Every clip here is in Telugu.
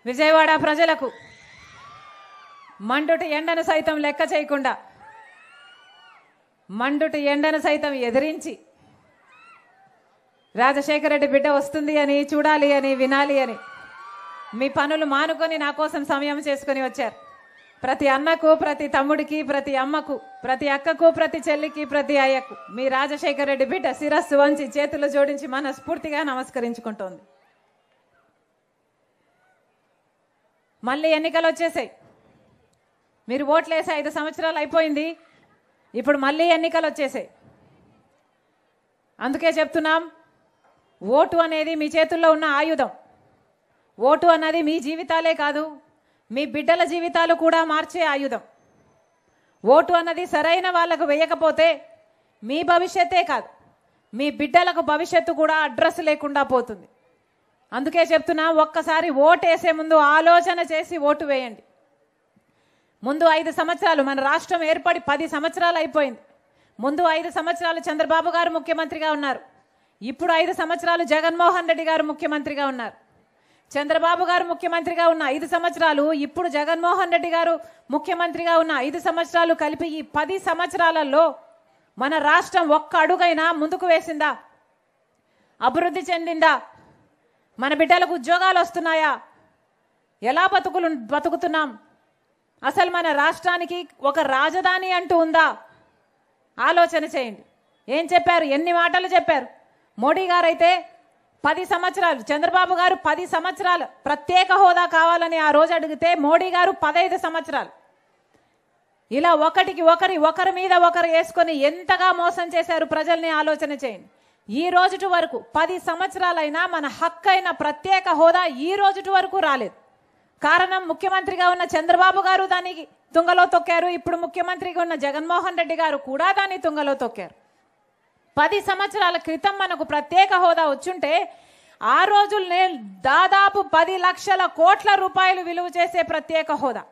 విజయవాడ ప్రజలకు మండుటి ఎండను సైతం లెక్క చేయకుండా మండుటి ఎండను సైతం ఎదిరించి రాజశేఖర రెడ్డి బిడ్డ వస్తుంది అని చూడాలి అని వినాలి అని మీ పనులు మానుకొని నా కోసం సమయం చేసుకొని వచ్చారు. ప్రతి అన్నకు, ప్రతి తమ్ముడికి, ప్రతి అమ్మకు, ప్రతి అక్కకు, ప్రతి చెల్లికి, ప్రతి అయ్యకు మీ రాజశేఖర రెడ్డి బిడ్డ శిరస్సు వంచి చేతులు జోడించి మనస్ఫూర్తిగా నమస్కరించుకుంటోంది. మళ్ళీ ఎన్నికలు వచ్చేసాయి. మీరు ఓట్లేసి 5 సంవత్సరాలు అయిపోయింది. ఇప్పుడు మళ్ళీ ఎన్నికలు వచ్చేసాయి. అందుకే చెప్తున్నాం, ఓటు అనేది మీ చేతుల్లో ఉన్న ఆయుధం. ఓటు అన్నది మీ జీవితాలే కాదు, మీ బిడ్డల జీవితాలు కూడా మార్చే ఆయుధం. ఓటు అన్నది సరైన వాళ్లకు వేయకపోతే మీ భవిష్యత్తే కాదు, మీ బిడ్డలకు భవిష్యత్తు కూడా అడ్రస్ లేకుండా పోతుంది. అందుకే చెప్తున్నా, ఒక్కసారి ఓటు వేసే ముందు ఆలోచన చేసి ఓటు వేయండి. ముందు 5 సంవత్సరాలు మన రాష్ట్రం ఏర్పడి 10 సంవత్సరాలు అయిపోయింది. ముందు 5 సంవత్సరాలు చంద్రబాబు గారు ముఖ్యమంత్రిగా ఉన్నారు. ఇప్పుడు 5 సంవత్సరాలు జగన్మోహన్ రెడ్డి గారు ముఖ్యమంత్రిగా ఉన్నారు. చంద్రబాబు గారు ముఖ్యమంత్రిగా ఉన్న 5 సంవత్సరాలు, ఇప్పుడు జగన్మోహన్ రెడ్డి గారు ముఖ్యమంత్రిగా ఉన్న 5 సంవత్సరాలు కలిపి ఈ 10 సంవత్సరాలలో మన రాష్ట్రం ఒక్క అడుగైనా ముందుకు వేసిందా? అభివృద్ధి చెందిందా? మన బిడ్డలకు ఉద్యోగాలు వస్తున్నాయా? ఎలా బతుకుతున్నాం? అసలు మన రాష్ట్రానికి ఒక రాజధాని అంటూ ఉందా? ఆలోచన చేయండి. ఏం చెప్పారు? ఎన్ని మాటలు చెప్పారు? మోడీ గారు అయితే 10 సంవత్సరాలు, చంద్రబాబు గారు 10 సంవత్సరాలు ప్రత్యేక హోదా కావాలని ఆ రోజు అడిగితే మోడీ గారు 15 సంవత్సరాలు. ఇలా ఒకరి మీద ఒకరు వేసుకొని ఎంతగా మోసం చేశారు ప్రజల్ని ఆలోచన చేయండి. ఈ రోజుటి వరకు 10 సంవత్సరాలైనా మన హక్కైన ప్రత్యేక హోదా ఈ రోజుటి వరకు రాలేదు. కారణం, ముఖ్యమంత్రిగా ఉన్న చంద్రబాబు గారు దానికి తుంగలో తొక్కారు. ఇప్పుడు ముఖ్యమంత్రిగా ఉన్న జగన్మోహన్ రెడ్డి గారు కూడా దాన్ని తుంగలో తొక్కారు. 10 సంవత్సరాల క్రితం మనకు ప్రత్యేక హోదా వచ్చుంటే ఆ రోజుల్నే దాదాపు 10 లక్షల కోట్ల రూపాయలు విలువ చేసే ప్రత్యేక హోదా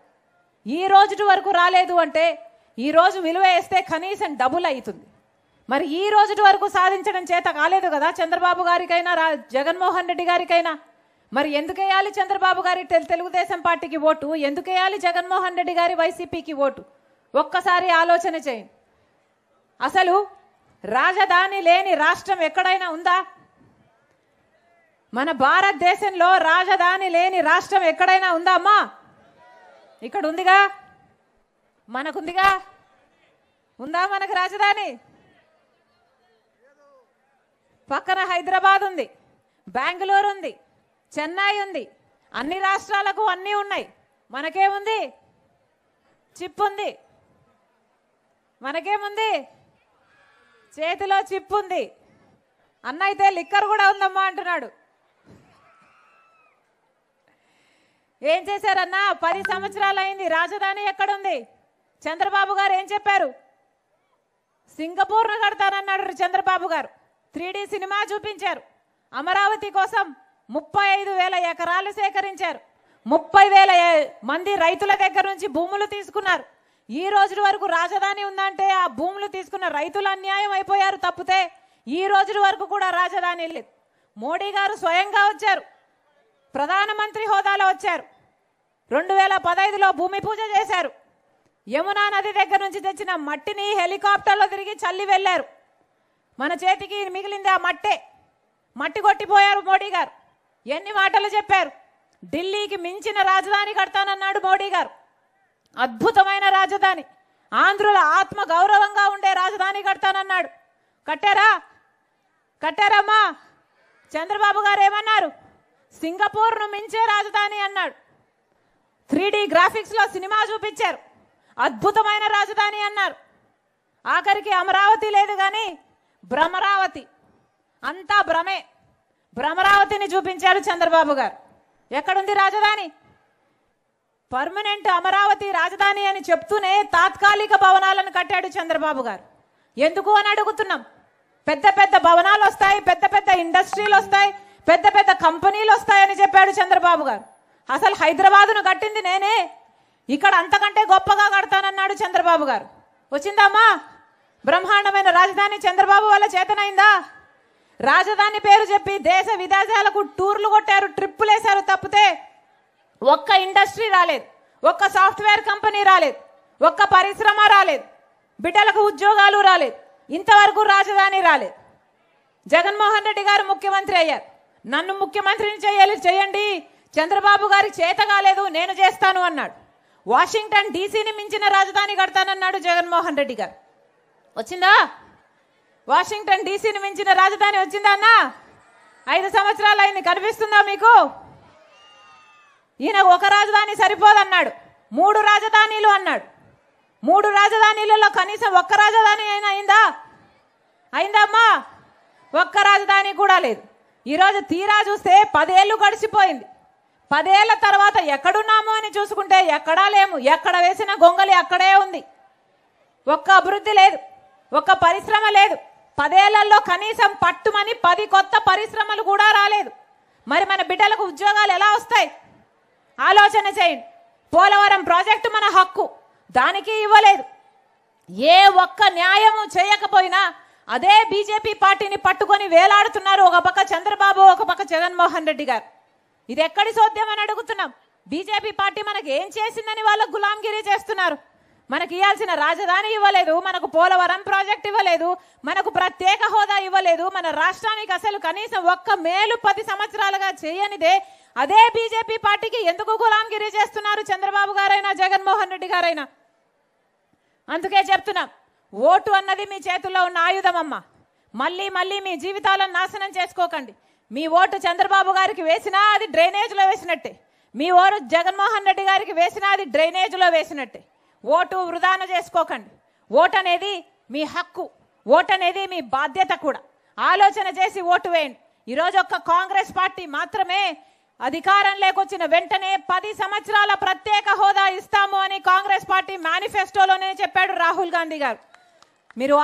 ఈ రోజుటి వరకు రాలేదు. అంటే ఈ రోజు విలువ వేస్తే కనీసం డబుల్ అవుతుంది. మరి ఈ రోజుటి వరకు సాధించడం చేత కాలేదు కదా చంద్రబాబు గారికైనా జగన్మోహన్ రెడ్డి గారికైనా. మరి ఎందుకు వేయాలి చంద్రబాబు గారి తెలుగుదేశం పార్టీకి ఓటు? ఎందుకు వేయాలి జగన్మోహన్ రెడ్డి గారి వైసీపీకి ఓటు? ఒక్కసారి ఆలోచన చేయండి. అసలు రాజధాని లేని రాష్ట్రం ఎక్కడైనా ఉందా? మన భారతదేశంలో రాజధాని లేని రాష్ట్రం ఎక్కడైనా ఉందా అమ్మా? ఇక్కడ ఉందిగా, మనకుందిగా. ఉందా మనకు రాజధాని? పక్కన హైదరాబాద్ ఉంది, బెంగళూరు ఉంది, చెన్నై ఉంది. అన్ని రాష్ట్రాలకు అన్నీ ఉన్నాయి. మనకేముంది? చిప్ ఉంది. మనకేముంది? చేతిలో చిప్ ఉంది. అన్న అయితే లిక్కర్ కూడా ఉందమ్మా అంటున్నాడు. ఏం చేశారన్నా? 10 సంవత్సరాలు అయింది. రాజధాని ఎక్కడుంది? చంద్రబాబు గారు ఏం చెప్పారు? సింగపూర్ను కడతానన్నాడు చంద్రబాబు గారు. 3D సినిమా చూపించారు. అమరావతి కోసం 35,000 ఎకరాలు సేకరించారు. 30,000 మంది రైతుల దగ్గర నుంచి భూములు తీసుకున్నారు. ఈ రోజు వరకు రాజధాని ఉందంటే ఆ భూములు తీసుకున్న రైతులు అన్యాయం అయిపోయారు తప్పితే ఈ రోజు వరకు కూడా రాజధాని లేదు. మోడీ గారు స్వయంగా వచ్చారు, ప్రధానమంత్రి హోదాలో వచ్చారు. 2015లో భూమి పూజ చేశారు. యమునా నది దగ్గర నుంచి తెచ్చిన మట్టిని హెలికాప్టర్లో తిరిగి చల్లి వెళ్ళారు. మన చేతికి మిగిలింది ఆ మట్టే. మట్టి కొట్టిపోయారు మోడీ గారు. ఎన్ని మాటలు చెప్పారు? ఢిల్లీకి మించిన రాజధాని కడతానన్నాడు మోడీ గారు. అద్భుతమైన రాజధాని, ఆంధ్రుల ఆత్మ గౌరవంగా ఉండే రాజధాని కడతానన్నాడు. కట్టారా? కట్టారమ్మా? చంద్రబాబు గారు ఏమన్నారు? సింగపూర్ను మించే రాజధాని అన్నాడు. 3D గ్రాఫిక్స్లో సినిమా చూపించారు. అద్భుతమైన రాజధాని అన్నారు. ఆఖరికి అమరావతి లేదు కానీ భ్రమరావతి, అంతా భ్రమే. భ్రమరావతిని చూపించారు చంద్రబాబు గారు. ఎక్కడుంది రాజధాని? పర్మనెంట్ అమరావతి రాజధాని అని చెప్తూనే తాత్కాలిక భవనాలను కట్టాడు చంద్రబాబు గారు. ఎందుకు అని అడుగుతున్నాం. పెద్ద పెద్ద భవనాలు వస్తాయి, పెద్ద పెద్ద ఇండస్ట్రీలు వస్తాయి, పెద్ద పెద్ద కంపెనీలు వస్తాయని చెప్పాడు చంద్రబాబు గారు. అసలు హైదరాబాదును కట్టింది నేనే, ఇక్కడ అంతకంటే గొప్పగా కడతానన్నాడు చంద్రబాబు గారు. వచ్చిందమ్మా బ్రహ్మాండమైన రాజధాని? చంద్రబాబు వల్ల చేతనైందా? రాజధాని పేరు చెప్పి దేశ విదేశాలకు టూర్లు కొట్టారు, ట్రిప్పులు వేశారు తప్పితే ఒక్క ఇండస్ట్రీ రాలేదు, ఒక్క సాఫ్ట్వేర్ కంపెనీ రాలేదు, ఒక్క పరిశ్రమ రాలేదు, బిడ్డలకు ఉద్యోగాలు రాలేదు, ఇంతవరకు రాజధాని రాలేదు. జగన్మోహన్ రెడ్డి గారు ముఖ్యమంత్రి అయ్యారు. నన్ను ముఖ్యమంత్రిని చేయండి, చంద్రబాబు గారి చేత కాలేదు, నేను చేస్తాను అన్నాడు. వాషింగ్టన్ డీసీని మించిన రాజధాని కడతానన్నాడు జగన్మోహన్ రెడ్డి గారు. వచ్చిందా? వాషింగ్టన్ డీసీని మించిన రాజధాని వచ్చిందా అన్న? 5 సంవత్సరాలు అయింది, కనిపిస్తుందా మీకు? ఈయన ఒక రాజధాని సరిపోదన్నాడు, 3 రాజధానిలు అన్నాడు. 3 రాజధానిలలో కనీసం ఒక్క రాజధాని అయినా అయిందమ్మా? ఒక్క రాజధాని కూడా లేదు. ఈరోజు తీరా చూస్తే 10 ఏళ్ళు గడిచిపోయింది. 10 ఏళ్ల తర్వాత ఎక్కడున్నాము అని చూసుకుంటే ఎక్కడా లేము. ఎక్కడ వేసిన గొంగలి అక్కడే ఉంది. ఒక్క అభివృద్ధి లేదు, ఒక్క పరిశ్రమ లేదు. 10 ఏళ్లలో కనీసం పట్టుమని 10 కొత్త పరిశ్రమలు కూడా రాలేదు. మరి మన బిడ్డలకు ఉద్యోగాలు ఎలా వస్తాయి? ఆలోచన చేయండి. పోలవరం ప్రాజెక్టు మన హక్కు, దానికి ఇవ్వలేదు. ఏ ఒక్క న్యాయము చేయకపోయినా అదే బీజేపీ పార్టీని పట్టుకొని వేలాడుతున్నారు. ఒక పక్క చంద్రబాబు, ఒక పక్క జగన్మోహన్ రెడ్డి గారు. ఇది ఎక్కడి సోద్యం అని అడుగుతున్నాం. బీజేపీ పార్టీ మనకు ఏం చేసిందని వాళ్ళకు గులాంగిరి చేస్తున్నారు. మనకి ఇవ్వాల్సిన రాజధాని ఇవ్వలేదు, మనకు పోలవరం ప్రాజెక్ట్ ఇవ్వలేదు, మనకు ప్రత్యేక హోదా ఇవ్వలేదు. మన రాష్ట్రానికి అసలు కనీసం ఒక్క మేలు 10 సంవత్సరాలుగా చేయనిదే అదే బీజేపీ పార్టీకి ఎందుకు గులాంగిరి చేస్తున్నారు చంద్రబాబు గారైనా జగన్మోహన్ రెడ్డి గారైనా? అందుకే చెప్తున్నాం, ఓటు అన్నది మీ చేతుల్లో ఉన్న ఆయుధం అమ్మ. మళ్ళీ మళ్ళీ మీ జీవితాలను నాశనం చేసుకోకండి. మీ ఓటు చంద్రబాబు గారికి వేసినా అది డ్రైనేజ్లో వేసినట్టే, మీ ఓటు జగన్మోహన్ రెడ్డి గారికి వేసినా అది డ్రైనేజ్లో వేసినట్టే. ఓటు వృధాన చేసుకోకండి. ఓటు అనేది మీ హక్కు, ఓటు అనేది మీ బాధ్యత కూడా. ఆలోచన చేసి ఓటు వేయండి. ఈరోజు ఒక్క కాంగ్రెస్ పార్టీ మాత్రమే అధికారంలోకి వచ్చిన వెంటనే 10 సంవత్సరాల ప్రత్యేక హోదా ఇస్తాము అని కాంగ్రెస్ పార్టీ మేనిఫెస్టోలోనే చెప్పాడు రాహుల్ గాంధీ గారు. మీరు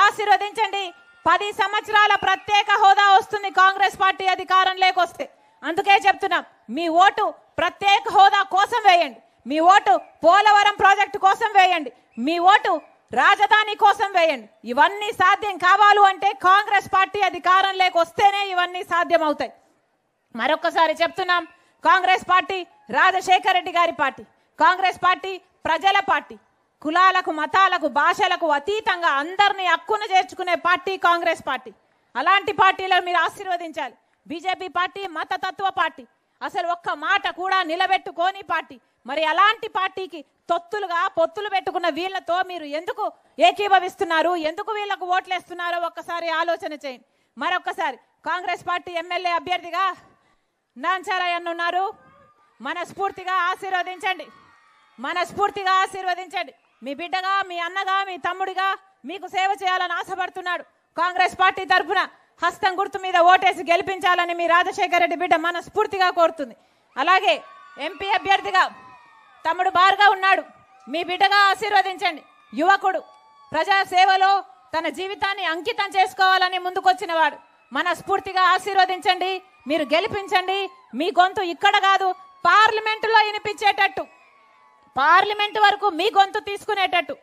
ఆశీర్వదించండి, 10 సంవత్సరాల ప్రత్యేక హోదా వస్తుంది కాంగ్రెస్ పార్టీ అధికారంలోకి వస్తే. అందుకే చెప్తున్నాం, మీ ఓటు ప్రత్యేక హోదా కోసం వేయండి, మీ ఓటు పోలవరం ప్రాజెక్టు కోసం వేయండి, మీ ఓటు రాజధాని కోసం వేయండి. ఇవన్నీ సాధ్యం కావాలి అంటే కాంగ్రెస్ పార్టీ అధికారంలోకి వస్తేనే ఇవన్నీ సాధ్యం అవుతాయి. మరొకసారి చెప్తున్నాం, కాంగ్రెస్ పార్టీ రాజశేఖర రెడ్డి గారి పార్టీ, కాంగ్రెస్ పార్టీ ప్రజల పార్టీ. కులాలకు, మతాలకు, భాషలకు అతీతంగా అందరినీ హక్కును చేర్చుకునే పార్టీ కాంగ్రెస్ పార్టీ. అలాంటి పార్టీలను మీరు ఆశీర్వదించాలి. బీజేపీ పార్టీ మతతత్వ పార్టీ, అసలు ఒక్క మాట కూడా నిలబెట్టుకోని పార్టీ. మరి అలాంటి పార్టీకి పొత్తులు పెట్టుకున్న వీళ్లతో మీరు ఎందుకు ఏకీభవిస్తున్నారు? ఎందుకు వీళ్లకు ఓట్లేస్తున్నారో ఒక్కసారి ఆలోచన చేయండి. మరొక్కసారి కాంగ్రెస్ పార్టీ ఎమ్మెల్యే అభ్యర్థిగా నాంచారయ్య ఉన్నారు, మనస్ఫూర్తిగా ఆశీర్వదించండి. మీ బిడ్డగా, మీ అన్నగా, మీ తమ్ముడిగా మీకు సేవ చేయాలని ఆశపడుతున్నాడు. కాంగ్రెస్ పార్టీ తరఫున హస్తం గుర్తు మీద ఓటేసి గెలిపించాలని మీ రాజశేఖర రెడ్డి బిడ్డ మనస్ఫూర్తిగా కోరుతుంది. అలాగే ఎంపీ అభ్యర్థిగా తమ్ముడు బార్గా ఉన్నాడు, మీ బిడ్డగా ఆశీర్వదించండి. యువకుడు, ప్రజా సేవలో తన జీవితాన్ని అంకితం చేసుకోవాలని ముందుకొచ్చిన వాడు, మనస్ఫూర్తిగా ఆశీర్వదించండి. మీరు గెలిపించండి. మీ గొంతు ఇక్కడ కాదు, పార్లమెంటులో వినిపించేటట్టు, పార్లమెంటు వరకు మీ గొంతు తీసుకునేటట్టు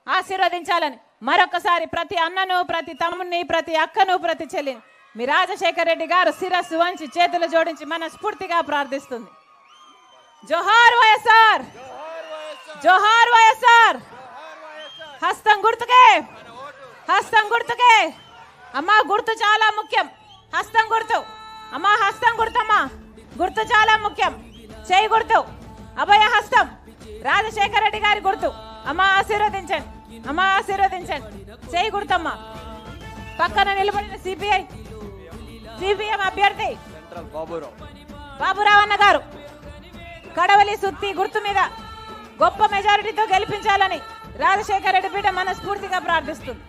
ఆశీర్వదించాలని మరొకసారి ప్రతి అన్నను, ప్రతి తమ్ముడిని, ప్రతి అక్కను, ప్రతి చెల్లిని మీ రాజశేఖర రెడ్డి గారు శిరస్సు వంచి చేతులు జోడించి మనస్ఫూర్తిగా ప్రార్థిస్తుంది. జోహార్ వైఎస్ఆర్, జోహార్ వైఎస్ఆర్. హస్తం గుర్తుకే, హస్తం గుర్తుకే అమ్మా. గుర్తు చాలా ముఖ్యం. హస్తం గుర్తు అమ్మా, హస్తం గుర్తమ్మా, గుర్తు చాలా ముఖ్యం. చేయి గుర్తు, అభయ హస్తం, రాజశేఖర రెడ్డి గారి గుర్తు. అమ్మా ఆశీర్వదించండి, అమ్మా ఆశీర్వదించండి. చేయి గుర్తమ్మా. పక్కన నిలబడిన సిపిఎం అభ్యర్థి బాబురావు అన్న గారు కడవలి సుత్తి గుర్తు మీద గొప్ప మెజారిటీతో గెలిపించాలని రాజశేఖర రెడ్డి బిడ్డ మనస్ఫూర్తిగా ప్రార్థిస్తుంది.